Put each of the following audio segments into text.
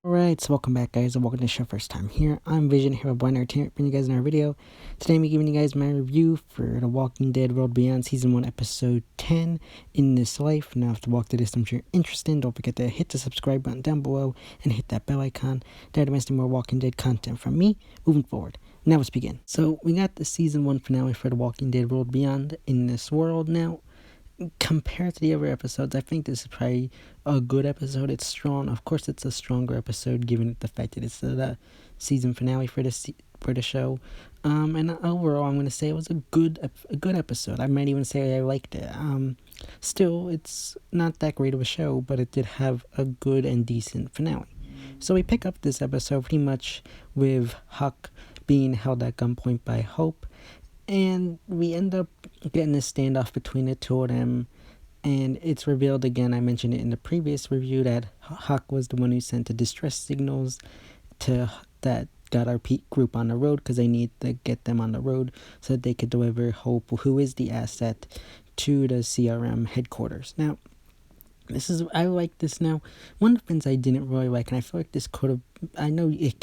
Alright, so welcome back guys, and welcome to the show first time here. I'm Vision, here with Blind Entertainment, bringing you guys another video. Today I'm giving you guys my review for The Walking Dead World Beyond Season 1 Episode 10, In This Life. Now, if to walk through this, I'm sure you're interested, don't forget to hit the subscribe button down below and hit that bell icon. That reminds me more Walking Dead content from me moving forward. Now let's begin. So, we got the Season 1 finale for The Walking Dead World Beyond In This World. Now, compared to the other episodes, I think this is probably a good episode. It's strong. Of course, it's a stronger episode given the fact that it's the season finale for the show. And overall, I'm going to say it was a good episode. I might even say I liked it. Still, it's not that great of a show, but it did have a good and decent finale. So we pick up this episode pretty much with Huck being held at gunpoint by Hope. And we end up getting this standoff between the two of them. And it's revealed again, I mentioned it in the previous review, that Huck was the one who sent the distress signals that got our group on the road, because they need to get them on the road so that they could deliver Hope, who is the asset, to the CRM headquarters. Now, I like this. Now, one of the things I didn't really like, and I feel like this could have, I know it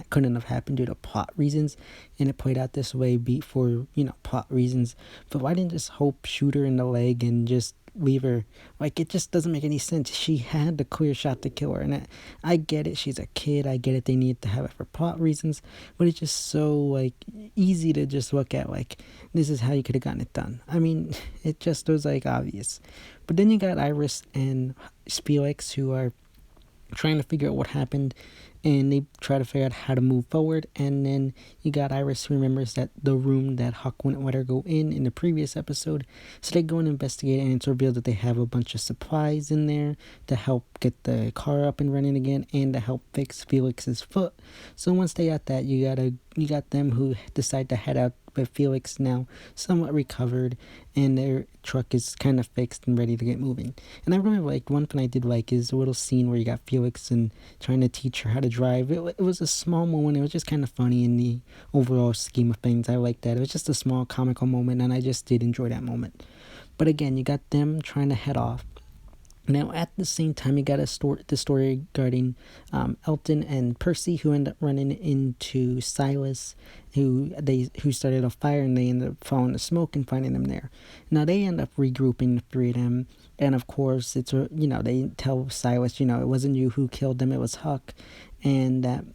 couldn't have happened due to plot reasons, and it played out this way for plot reasons, but why didn't just Hope shoot her in the leg and just leave her? Like, it just doesn't make any sense. She had the clear shot to kill her, and I get it, she's a kid, I get it, they need to have it for plot reasons, but it's just so easy to just look at, this is how you could have gotten it done. I mean, it just was obvious. But then you got Iris and Felix, who are trying to figure out what happened, and they try to figure out how to move forward. And then you got Iris, who remembers that the room that Huck wouldn't let her go in the previous episode. So they go and investigate, and it's revealed that they have a bunch of supplies in there to help get the car up and running again, and to help fix Felix's foot. So once they got that, you got them who decide to head out with Felix now somewhat recovered, and their truck is kind of fixed and ready to get moving. And I really one thing I did like is a little scene where you got Felix and trying to teach her how to drive. It was a small moment. It was just kind of funny in the overall scheme of things. I liked that. It was just a small comical moment, and I just did enjoy that moment. But again, you got them trying to head off. Now, at the same time, you got the story regarding Elton and Percy, who end up running into Silas, who started a fire, and they end up following the smoke and finding them there. Now, they end up regrouping the three of them, and of course, it's they tell Silas, it wasn't you who killed them, it was Huck, and that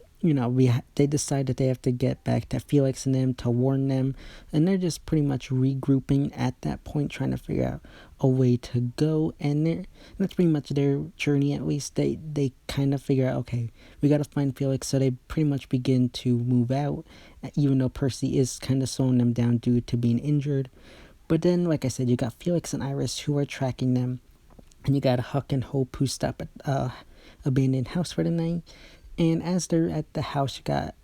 they decide that they have to get back to Felix and them to warn them, and they're just pretty much regrouping at that point, trying to figure out a way to go, and that's pretty much their journey. At least they kind of figure out, okay, we got to find Felix, so they pretty much begin to move out, even though Percy is kind of slowing them down due to being injured. But then, like I said, you got Felix and Iris who are tracking them, and you got Huck and Hope who stop at abandoned house for the night. And as they're at the house, you got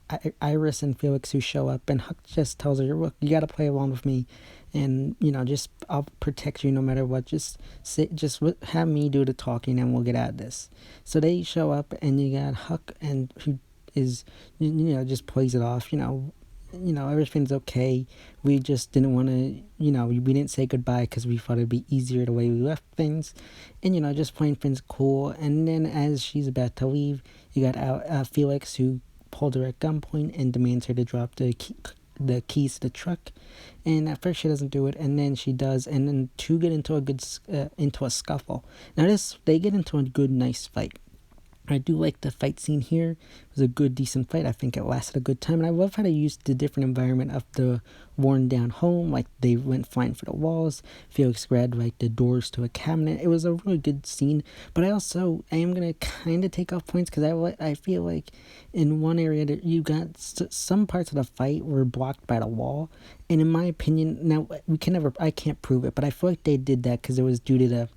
Iris and Felix who show up, and Huck just tells her, look, you got to play along with me, and I'll protect you no matter what. Just have me do the talking, and we'll get out of this. So they show up, and you got Huck, and who is just plays it off, everything's okay. We just didn't want to, we didn't say goodbye because we thought it'd be easier the way we left things, and just playing things cool. And then as she's about to leave, you got Felix, who pulled her at gunpoint and demands her to drop the keys to the truck. And at first she doesn't do it, and then she does, and then two get into a scuffle. Now they get into a good, nice fight. I do like the fight scene here. It was a good, decent fight. I think it lasted a good time. And I love how they used the different environment of the worn down home. They went flying for the walls. Felix grabbed the doors to a cabinet. It was a really good scene. But I am going to kind of take off points, because I feel like in one area that you got some parts of the fight were blocked by the wall. And in my opinion, now I can't prove it, but I feel like they did that because it was due to the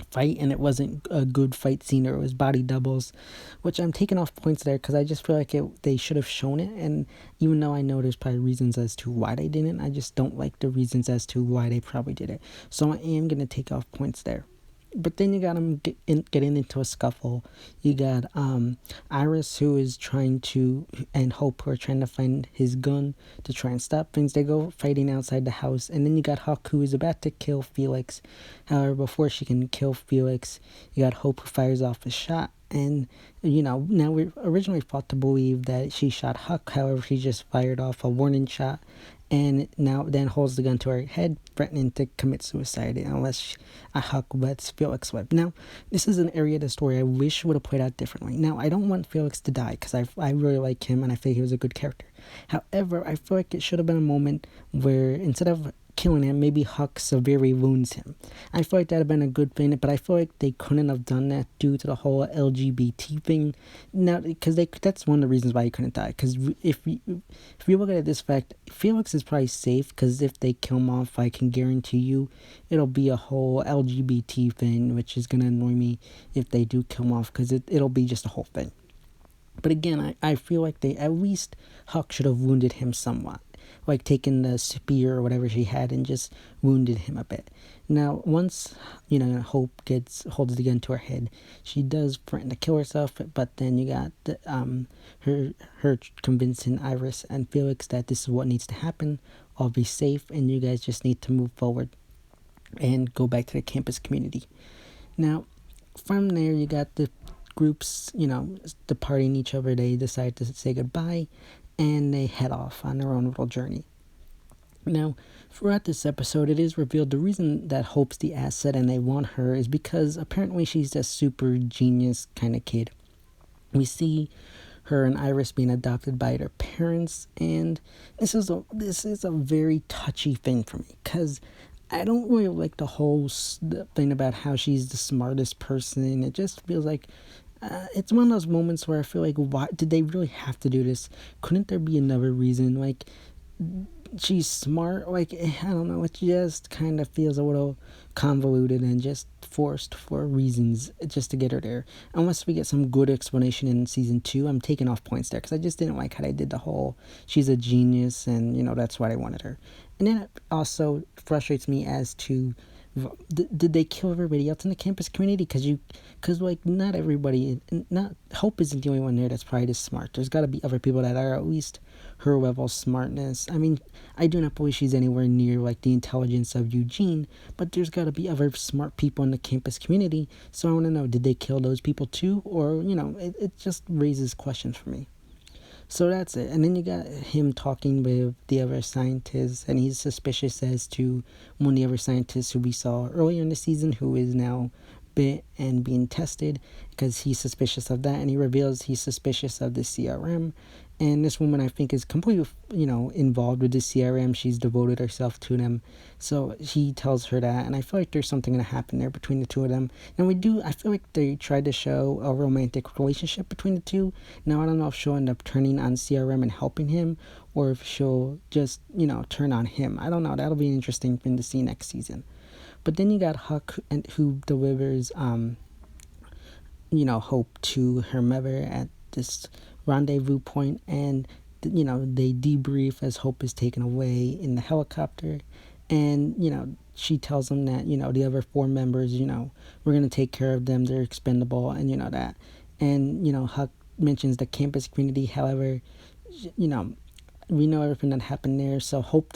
fight, and it wasn't a good fight scene, or it was body doubles, which I'm taking off points there because I just feel like they should have shown it. And even though I know there's probably reasons as to why they didn't, I just don't like the reasons as to why they probably did it. So I am going to take off points there. But then you got him getting into a scuffle. You got Iris, who is trying to, and Hope, who are trying to find his gun to try and stop things. They go fighting outside the house. And then you got Huck, who is about to kill Felix. However, before she can kill Felix, you got Hope, who fires off a shot. And, now we originally thought to believe that she shot Huck. However, she just fired off a warning shot, and now then holds the gun to her head, threatening to commit suicide unless Huck lets Felix live. Now, this is an area of the story I wish would have played out differently. Now, I don't want Felix to die because I really like him and I think he was a good character. However, I feel like it should have been a moment where instead of killing him, maybe Huck severely wounds him. I feel like that would have been a good thing, but I feel like they couldn't have done that due to the whole LGBT thing. Now, because that's one of the reasons why he couldn't die. Because if you look at this fact, Felix is probably safe, because if they kill him off, I can guarantee you it'll be a whole LGBT thing, which is going to annoy me if they do kill him off, because it'll be just a whole thing. But again, I feel like they, at least Huck should have wounded him somewhat. Like taking the spear or whatever she had and just wounded him a bit. Now, once, Hope holds the gun to her head, she does threaten to kill herself, but then you got her convincing Iris and Felix that this is what needs to happen. I'll be safe, and you guys just need to move forward and go back to the campus community. Now, from there, you got the groups, departing each other. They decide to say goodbye, and they head off on their own little journey. Now, throughout this episode, it is revealed the reason that Hope's the asset and they want her is because apparently she's a super genius kind of kid. We see her and Iris being adopted by their parents, and this is a very touchy thing for me, because I don't really like the whole thing about how she's the smartest person. It just feels like it's one of those moments where I feel like, why did they really have to do this? Couldn't there be another reason? Like, she's smart. Like, I don't know. It just kind of feels a little convoluted and just forced for reasons just to get her there. Unless we get some good explanation in season 2, I'm taking off points there because I just didn't like how they did the whole she's a genius and that's why I wanted her. And then it also frustrates me as to did they kill everybody else in the campus community? Because not everybody, not Hope isn't the only one there that's probably this smart. There's got to be other people that are at least her level smartness. I mean, I do not believe she's anywhere near like the intelligence of Eugene, but there's got to be other smart people in the campus community. So I want to know, did they kill those people too? Or, it just raises questions for me. So that's it. And then you got him talking with the other scientists, and he's suspicious as to one of the other scientists who we saw earlier in the season, who is now bit and being tested, because he's suspicious of that, and he reveals he's suspicious of the CRM. And this woman, I think, is completely, involved with the CRM. She's devoted herself to them. So he tells her that, and I feel like there's something going to happen there between the two of them. And I feel like they tried to show a romantic relationship between the two. Now, I don't know if she'll end up turning on CRM and helping him, or if she'll just, turn on him. I don't know. That'll be an interesting thing to see next season. But then you got Huck, who delivers, Hope to her mother at this rendezvous point, and they debrief as Hope is taken away in the helicopter, and she tells them that the other 4 members, we're going to take care of them, they're expendable, and that, and Huck mentions the campus community. However, we know everything that happened there, so Huck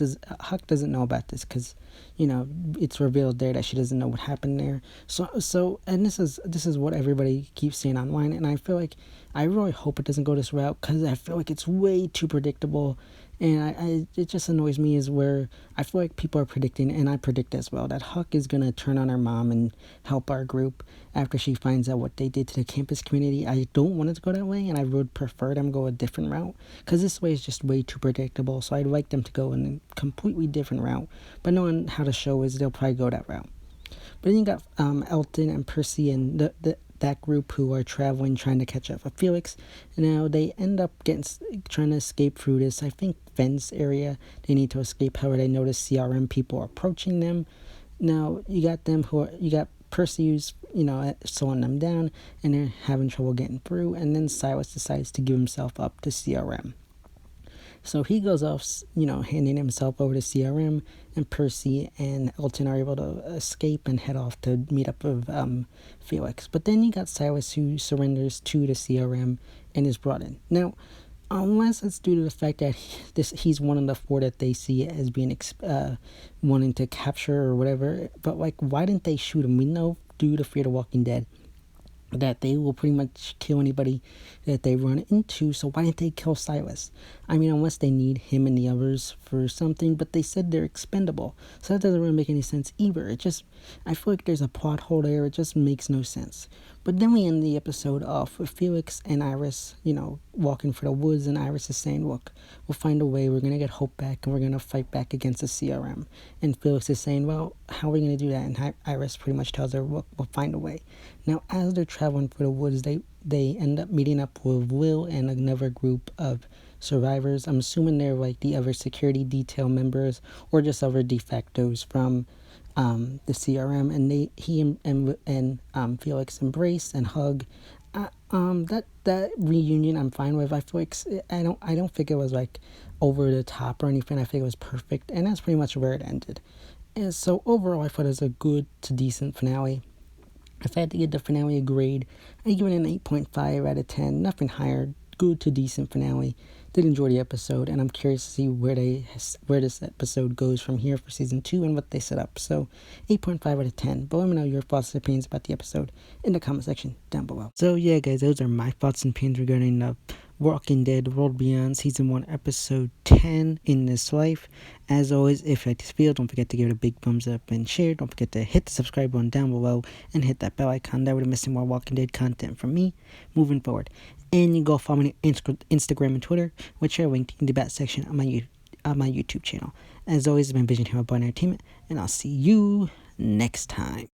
doesn't know about this, because it's revealed there that she doesn't know what happened there. So and this is what everybody keeps saying online, and I feel like I really hope it doesn't go this route, because I feel like it's way too predictable, and it just annoys me, is where I feel like people are predicting, and I predict as well, that Huck is gonna turn on her mom and help our group after she finds out what they did to the campus community. I don't want it to go that way, and I would prefer them go a different route, because this way is just way too predictable. So I'd like them to go in a completely different route, but knowing how the show is, they'll probably go that route. But then you got Elton and Percy and that group who are traveling, trying to catch up with Felix. Now they end up trying to escape through this, I think, fence area. They need to escape. However, they notice CRM people approaching them. Now you got Percy who's slowing them down, and they're having trouble getting through. And then Silas decides to give himself up to CRM. So he goes off, handing himself over to CRM, and Percy and Elton are able to escape and head off to meet up with Felix. But then you got Silas, who surrenders to the CRM and is brought in. Now, unless it's due to the fact that he's one of the four that they see as being wanting to capture or whatever. But like, why didn't they shoot him? We know due to Fear the Walking Dead that they will pretty much kill anybody that they run into. So why didn't they kill Silas? I mean, unless they need him and the others for something, but they said they're expendable. So that doesn't really make any sense either. I feel like there's a plot hole there. It just makes no sense. But then we end the episode off with Felix and Iris, walking for the woods, and Iris is saying, look, we'll find a way. We're going to get Hope back, and we're going to fight back against the CRM. And Felix is saying, well, how are we going to do that? And Iris pretty much tells her, look, we'll find a way. Now, as they're traveling for the woods, they end up meeting up with Will and another group of survivors. I'm assuming they're like the other security detail members or just other de factos from the CRM, and he and Felix embrace and hug. That reunion I'm fine with. I feel like I don't think it was like over the top or anything. I think it was perfect, and that's pretty much where it ended. And so overall, I thought it was a good to decent finale. If I had to give the finale a grade, I'd give it an 8.5 out of 10. Nothing higher. Good to decent finale. Did enjoy the episode, and I'm curious to see where this episode goes from here for season 2 and what they set up. So 8.5 out of 10. But let me know your thoughts and opinions about the episode in the comment section down below. So yeah, guys, those are my thoughts and opinions regarding the Walking Dead World Beyond Season 1 Episode 10 In This Life. As always, if you like this video, don't forget to give it a big thumbs up and share. Don't forget to hit the subscribe button down below and hit that bell icon. That way you're missing more Walking Dead content from me moving forward. And you can go follow me on Instagram and Twitter, which are linked in the back section of my YouTube channel. As always, it's been Vision Hero Boy Entertainment, and I'll see you next time.